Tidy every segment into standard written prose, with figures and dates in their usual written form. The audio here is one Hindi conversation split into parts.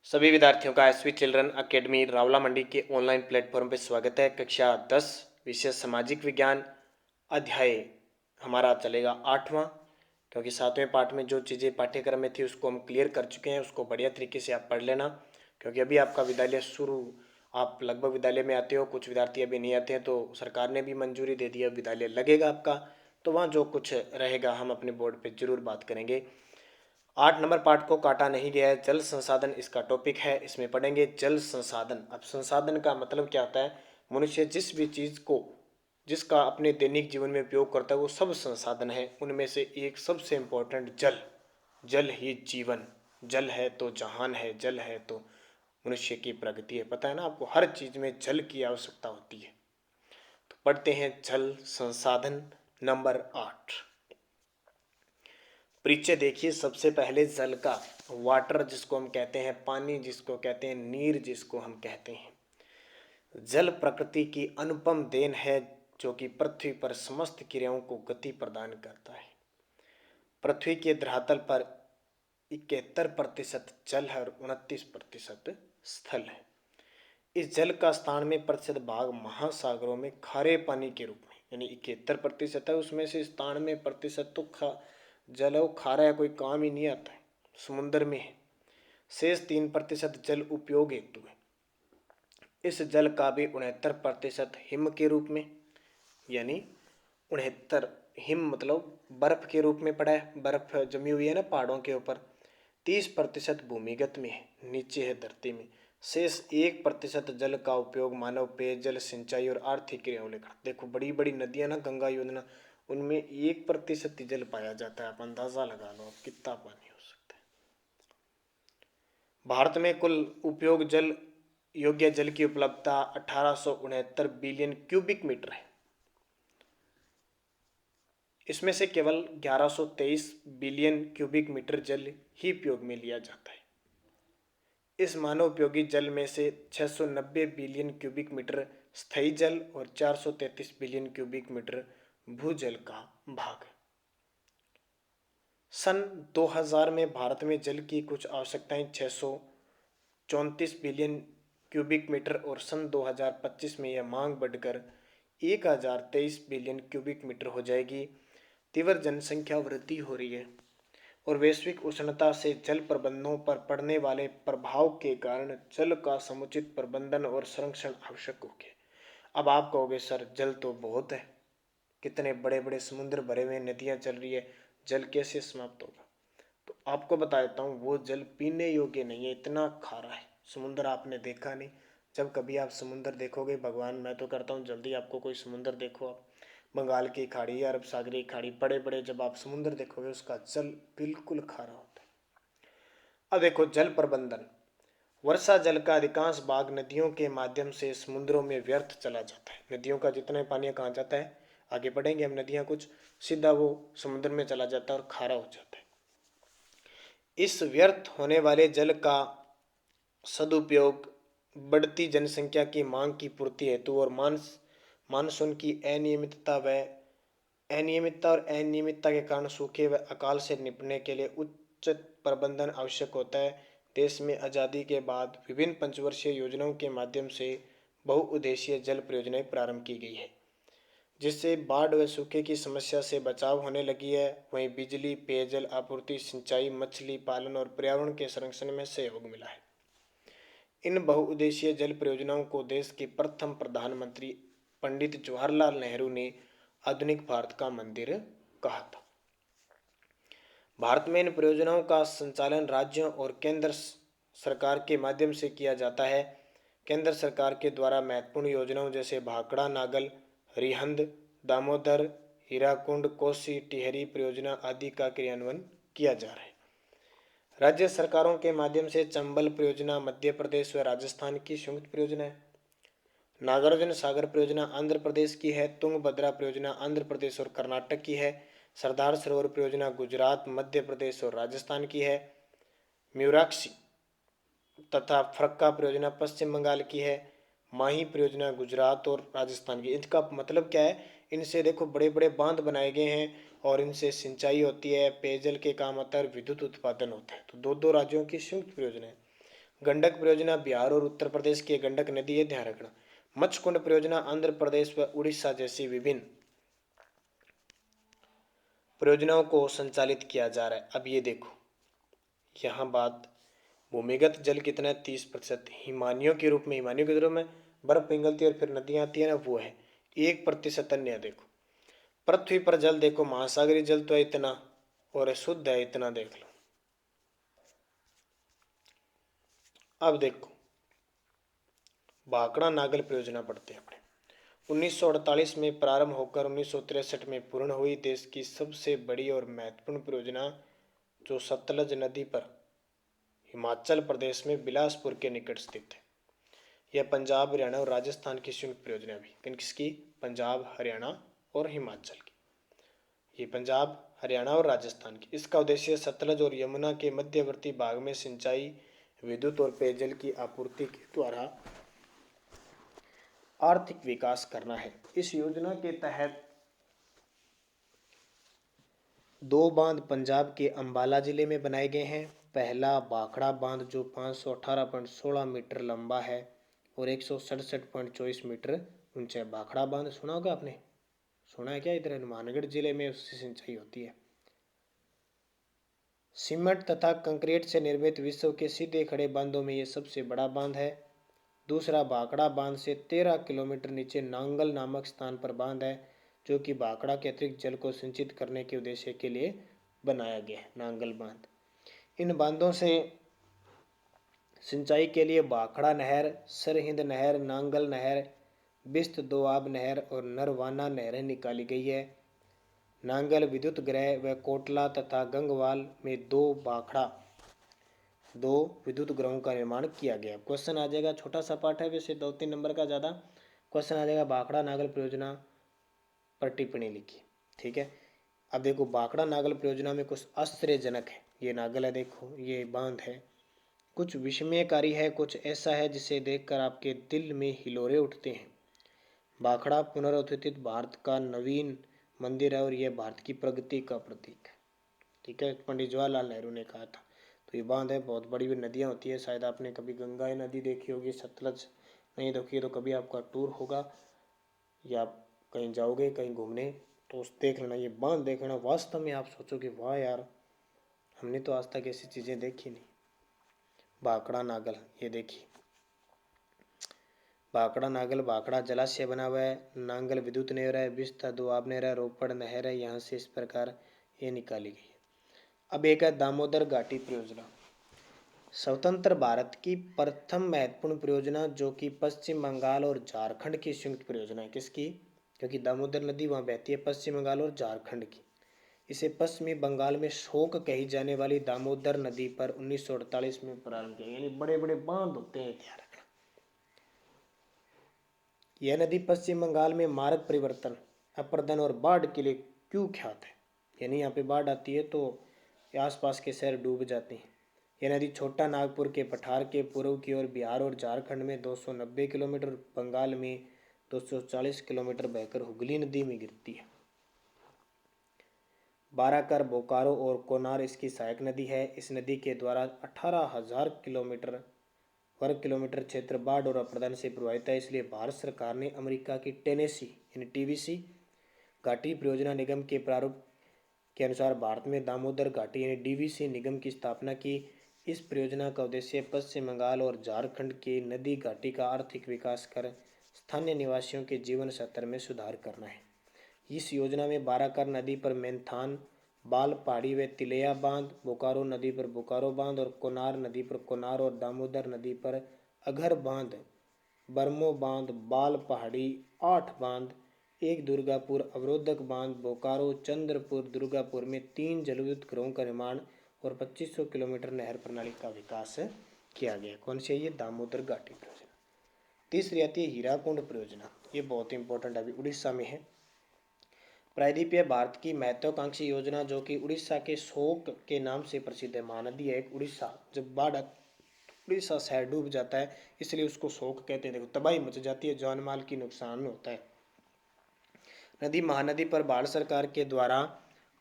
सभी विद्यार्थियों का एसवी चिल्ड्रन एकेडमी रावला मंडी के ऑनलाइन प्लेटफॉर्म पर स्वागत है। कक्षा 10 विषय सामाजिक विज्ञान अध्याय हमारा चलेगा 8वां, क्योंकि 7वें पाठ में जो चीज़ें पाठ्यक्रम में थी उसको हम क्लियर कर चुके हैं। उसको बढ़िया तरीके से आप पढ़ लेना, क्योंकि अभी आपका विद्यालय शुरू, आप लगभग विद्यालय में आते हो, कुछ विद्यार्थी अभी नहीं आते हैं, तो सरकार ने भी मंजूरी दे दी है, विद्यालय लगेगा आपका, तो वहाँ जो कुछ रहेगा हम अपने बोर्ड पर जरूर बात करेंगे। 8 नंबर पाठ को काटा नहीं गया है, जल संसाधन इसका टॉपिक है। इसमें पढ़ेंगे जल संसाधन। अब संसाधन का मतलब क्या होता है? मनुष्य जिस भी चीज़ को, जिसका अपने दैनिक जीवन में उपयोग करता है, वो सब संसाधन है। उनमें से एक सबसे इम्पोर्टेंट जल। जल ही जीवन। जल है तो जहान है, जल है तो मनुष्य की प्रगति है। पता है ना आपको, हर चीज़ में जल की आवश्यकता होती है। तो पढ़ते हैं जल संसाधन नंबर 8। परिचय देखिए सबसे पहले जल का। वाटर जिसको हम कहते हैं, पानी जिसको कहते हैं, नीर जिसको हम कहते हैं। जल प्रकृति की अनुपम देन है, जो कि पृथ्वी पर समस्त क्रियाओं को गति प्रदान करता है। पृथ्वी के धरातल पर 71% जल है और 29% स्थल है। इस जल का 97% भाग महासागरों में खारे पानी के रूप में, यानी 71% है, उसमें से 97% तो जल है, वो खारा है, कोई काम ही नहीं आता है, समुद्र में है। शेष 3% जल उपयोग हेतु है। इस जल का भी 69% हिम के रूप में, यानी 69 हिम मतलब बर्फ के रूप में पड़ा है, बर्फ जमी हुई है ना पहाड़ों के ऊपर। 30% भूमिगत में है, नीचे है धरती में। शेष 1% जल का उपयोग मानव पेयजल, सिंचाई और आर्थिक क्रियाओं में करते। देखो बड़ी बड़ी नदियां ना, गंगा यमुना, उनमें 1% ही जल पाया जाता है। आप अंदाजा लगा लो आप कितना पानी हो सकता है। भारत में कुल उपयोग जल योग्य जल की उपलब्धता 1869 बिलियन क्यूबिक मीटर है। इसमें से केवल 1123 बिलियन क्यूबिक मीटर जल ही उपयोग में लिया जाता है। इस मानव उपयोगी जल में से 690 बिलियन क्यूबिक मीटर स्थायी जल और 433 बिलियन क्यूबिक मीटर भूजल का भाग है। सन 2000 में भारत में जल की कुछ आवश्यकताएं 634 बिलियन क्यूबिक मीटर और सन 2025 में यह मांग बढ़कर 1023 बिलियन क्यूबिक मीटर हो जाएगी। तीव्र जनसंख्या वृद्धि हो रही है और वैश्विक उष्णता से जल प्रबंधों पर पड़ने वाले प्रभाव के कारण जल का समुचित प्रबंधन और संरक्षण आवश्यक हो गया। अब आप कहोगे सर जल तो बहुत है, कितने बड़े बड़े समुद्र भरे हुए, नदियां चल रही है, जल कैसे समाप्त होगा? तो आपको बता देता हूँ, वो जल पीने योग्य नहीं है, इतना खारा है। समुद्र आपने देखा नहीं, जब कभी आप समुद्र देखोगे, भगवान मैं तो करता हूँ जल्दी आपको कोई समुद्र देखो आप, बंगाल की खाड़ी या अरब सागरी खाड़ी, बड़े बड़े जब आप समुद्र देखोगे उसका जल बिल्कुल खारा होता है। अब देखो जल प्रबंधन। वर्षा जल का अधिकांश भाग नदियों के माध्यम से समुद्रों में व्यर्थ चला जाता है। नदियों का जितना पानी कहाँ जाता है, आगे बढ़ेंगे हम, नदियाँ कुछ सीधा वो समुद्र में चला जाता है और खारा हो जाता है। इस व्यर्थ होने वाले जल का सदुपयोग बढ़ती जनसंख्या की मांग की पूर्ति हेतु और मानसून की अनियमितता और अनियमितता के कारण सूखे व अकाल से निपटने के लिए उच्च प्रबंधन आवश्यक होता है। देश में आज़ादी के बाद विभिन्न पंचवर्षीय योजनाओं के माध्यम से बहुउद्देशीय जल परियोजनाएं प्रारंभ की गई है, जिससे बाढ़ व सूखे की समस्या से बचाव होने लगी है। वहीं बिजली, पेयजल आपूर्ति, सिंचाई, मछली पालन और पर्यावरण के संरक्षण में सहयोग मिला है। इन बहुउद्देशीय जल परियोजनाओं को देश के प्रथम प्रधानमंत्री पंडित जवाहरलाल नेहरू ने आधुनिक भारत का मंदिर कहा था। भारत में इन परियोजनाओं का संचालन राज्यों और केंद्र सरकार के माध्यम से किया जाता है। केंद्र सरकार के द्वारा महत्वपूर्ण योजनाओं जैसे भाखड़ा नागल, रिहंद, दामोदर, हीराकुंड, कोसी, टिहरी परियोजना आदि का क्रियान्वयन किया जा रहा है। राज्य सरकारों के माध्यम से चंबल परियोजना मध्य प्रदेश व राजस्थान की संयुक्त परियोजना है। नागार्जुन सागर परियोजना आंध्र प्रदेश की है। तुंगभद्रा परियोजना आंध्र प्रदेश और कर्नाटक की है। सरदार सरोवर परियोजना गुजरात, मध्य प्रदेश और राजस्थान की है। म्यूराक्षी तथा फरक्का परियोजना पश्चिम बंगाल की है। माही परियोजना गुजरात और राजस्थान की। इसका मतलब क्या है, इनसे देखो बड़े बड़े बांध बनाए गए हैं और इनसे सिंचाई होती है, पेयजल के काम आता है और विद्युत उत्पादन होता है। तो दो दो राज्यों की संयुक्त परियोजना है। गंडक परियोजना बिहार और उत्तर प्रदेश की गंडक नदी है, ध्यान रखना। मत्स्यकुंड परियोजना आंध्र प्रदेश व उड़ीसा जैसी विभिन्न परियोजनाओं को संचालित किया जा रहा है। अब ये देखो, यहाँ बात भूमिगत जल कितना है, 30%। हिमानियों के रूप में, हिमानियों के रूप में बर्फ पिघलती है और फिर नदियां आती है ना, वो है 1%। अन्य देखो, पृथ्वी पर जल देखो, महासागरीय जल तो है इतना और शुद्ध है इतना, देख लो। अब देखो, भाखड़ा नागल परियोजना पढ़ते हैं अपने। 1948 में प्रारंभ होकर 1963 में पूर्ण हुई देश की सबसे बड़ी और महत्वपूर्ण परियोजना, जो सतलज नदी पर हिमाचल प्रदेश में बिलासपुर के निकट स्थित है। यह पंजाब, हरियाणा और राजस्थान की संयुक्त परियोजना भी। किसकी? पंजाब, हरियाणा और हिमाचल की। ये पंजाब, हरियाणा और राजस्थान की। इसका उद्देश्य सतलज और यमुना के मध्यवर्ती भाग में सिंचाई, विद्युत और पेयजल की आपूर्ति के द्वारा आर्थिक विकास करना है। इस योजना के तहत 2 बांध पंजाब के अंबाला जिले में बनाए गए हैं। पहला भाखड़ा बांध जो 518.16 मीटर लंबा है और 167.24 मीटर ऊंचा है। भाखड़ा बांध सुना होगा आपने, सुना है क्या? इधर हनुमानगढ़ जिले में उससे सिंचाई होती है। सीमेंट तथा कंक्रीट से निर्मित विश्व के सीधे खड़े बांधों में यह सबसे बड़ा बांध है। दूसरा भाखड़ा बांध से 13 किलोमीटर नीचे नांगल नामक स्थान पर बांध है, जो कि भाखड़ा के अतिरिक्त जल को संचित करने के उद्देश्य के लिए बनाया गया है, नांगल बांध। इन बांधों से सिंचाई के लिए भाखड़ा नहर, सरहिंद नहर, नांगल नहर, बिस्त दोआब नहर और नरवाना नहरें निकाली गई है। नांगल विद्युत गृह व कोटला तथा गंगवाल में 2 विद्युत गृहों का निर्माण किया गया। क्वेश्चन आ जाएगा, छोटा सा पाठ है वैसे, 2-3 नंबर का ज़्यादा क्वेश्चन आ जाएगा। भाखड़ा नागल परियोजना पर टिप्पणी लिखी, ठीक है। अब देखो, भाखड़ा नागल परियोजना में कुछ आश्चर्यजनक है। ये नागल है, देखो ये बांध है, कुछ विस्मयकारी है, कुछ ऐसा है जिसे देखकर आपके दिल में हिलोरे उठते हैं। भाखड़ा पुनर्उत्थित भारत का नवीन मंदिर है और यह भारत की प्रगति का प्रतीक है, ठीक है। पंडित जवाहरलाल नेहरू ने कहा था। तो ये बांध है, बहुत बड़ी बड़ी नदियाँ होती है। शायद आपने कभी गंगा नदी देखी होगी, सतलज नहीं देखी है तो कभी आपका टूर होगा या आप कहीं जाओगे कहीं घूमने तो उस देख लेना, ये बांध देख लेना। वास्तव में आप सोचोगे वाह यार, हमने तो आज तक ऐसी चीज़ें देखी नहीं। भाखड़ा नागल, ये देखिए भाखड़ा नागल, भाखड़ा जलाशय बना हुआ है, नांगल विद्युत नहर है, बिस्ता दोआब नहर है, रोपड़ नहर है, यहाँ से इस प्रकार ये निकाली गई है। अब एक है दामोदर घाटी परियोजना, स्वतंत्र भारत की प्रथम महत्वपूर्ण परियोजना, जो कि पश्चिम बंगाल और झारखंड की संयुक्त परियोजना है। किसकी? क्योंकि दामोदर नदी वहाँ बहती है, पश्चिम बंगाल और झारखंड की। इसे पश्चिमी बंगाल में शोक कही जाने वाली दामोदर नदी पर 1948 में प्रारंभ किया। यानी बड़े बड़े बांध होते हैं, ध्यान रखना। यह नदी पश्चिम बंगाल में मार्ग परिवर्तन, अपर्दन और बाढ़ के लिए क्यों ख्यात है। यानी यहाँ पे बाढ़ आती है तो आसपास के शहर डूब जाते हैं। यह नदी छोटा नागपुर के पठार के पूर्व की ओर बिहार और झारखंड में 290 किलोमीटर, बंगाल में 240 किलोमीटर बहकर हुगली नदी में गिरती है। बाराकर, बोकारो और कोनार इसकी सहायक नदी है। इस नदी के द्वारा 18,000 वर्ग किलोमीटर क्षेत्र बाढ़ और अपर्दन से प्रभावित है। इसलिए भारत सरकार ने अमेरिका की टेनेसी यानी टीवीसी घाटी परियोजना निगम के प्रारूप के अनुसार भारत में दामोदर घाटी यानी डीवीसी निगम की स्थापना की। इस परियोजना का उद्देश्य पश्चिम बंगाल और झारखंड के नदी घाटी का आर्थिक विकास कर स्थानीय निवासियों के जीवन स्तर में सुधार करना है। इस योजना में बाराकर नदी पर मेंथान, बाल पहाड़ी व तिलैया बांध, बोकारो नदी पर बोकारो बांध और कोनार नदी पर कोनार और दामोदर नदी पर अघर बांध, बरमो बांध, बाल पहाड़ी 8 बांध, एक दुर्गापुर अवरोधक बांध, बोकारो, चंद्रपुर, दुर्गापुर में 3 जलविद्युत गृहों का निर्माण और 2500 किलोमीटर नहर प्रणाली का विकास किया गया। कौन सी है ये? दामोदर घाटी परियोजना। तीसरी आती है हीराकुंड परियोजना, ये बहुत इंपॉर्टेंट अभी उड़ीसा में है। प्रायद्वीपीय भारत की महत्वाकांक्षी योजना, जो कि उड़ीसा के शोक के नाम से प्रसिद्ध है। महानदी है एक उड़ीसा, जब बाढ़ उड़ीसा शहर डूब जाता है इसलिए उसको शोक कहते हैं। देखो तबाही मच जाती है, जान माल की नुकसान होता है। नदी महानदी पर भारत सरकार के द्वारा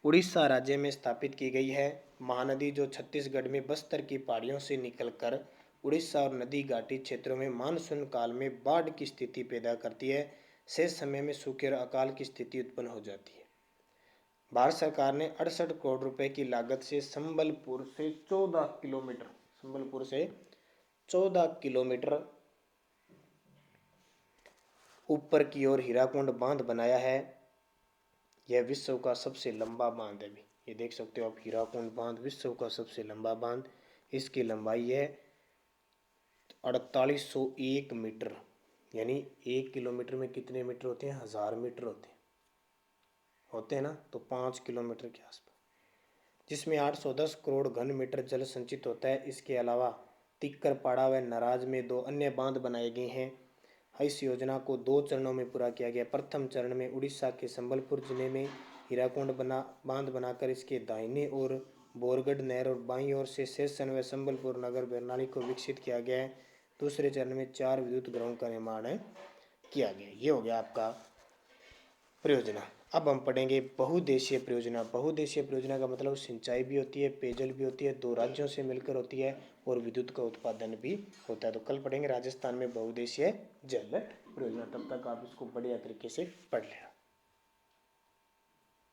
उड़ीसा राज्य में स्थापित की गई है। महानदी जो छत्तीसगढ़ में बस्तर की पहाड़ियों से निकलकर उड़ीसा और नदी घाटी क्षेत्रों में मानसून काल में बाढ़ की स्थिति पैदा करती है। शेष समय में सूखे और अकाल की स्थिति उत्पन्न हो जाती है। भारत सरकार ने 68 करोड़ रुपए की लागत से संबलपुर से 14 किलोमीटर ऊपर की ओर हीराकुंड बांध बनाया है। यह विश्व का सबसे लंबा बांध है। भी ये देख सकते हो आप, हीराकुंड बांध विश्व का सबसे लंबा बांध। इसकी लंबाई है 4801 मीटर, यानी 1 किलोमीटर में कितने मीटर होते हैं? 1000 मीटर होते हैं ना, तो 5 किलोमीटर के आसपास, जिसमें 810 करोड़ घन मीटर जल संचित होता है। इसके अलावा तिक्करपाड़ा व नराज में 2 अन्य बांध बनाए गए हैं। इस योजना को 2 चरणों में पूरा किया गया। प्रथम चरण में उड़ीसा के संबलपुर जिले में हीराकुंड बांध बनाकर इसके दाहिने ओर बोरगढ़ नहर और बाईं ओर से शेषन व संबलपुर नगर प्रणाली को विकसित किया गया है। दूसरे चरण में 4 विद्युत घरों का निर्माण किया गया। ये हो गया आपका परियोजना। अब हम पढ़ेंगे बहुउद्देशीय परियोजना। बहुउद्देशीय परियोजना का मतलब सिंचाई भी होती है, पेयजल भी होती है, 2 राज्यों से मिलकर होती है और विद्युत का उत्पादन भी होता है। तो कल पढ़ेंगे राजस्थान में बहुउद्देशीय जल परियोजना। तब तक आप इसको बढ़िया तरीके से पढ़ लेना।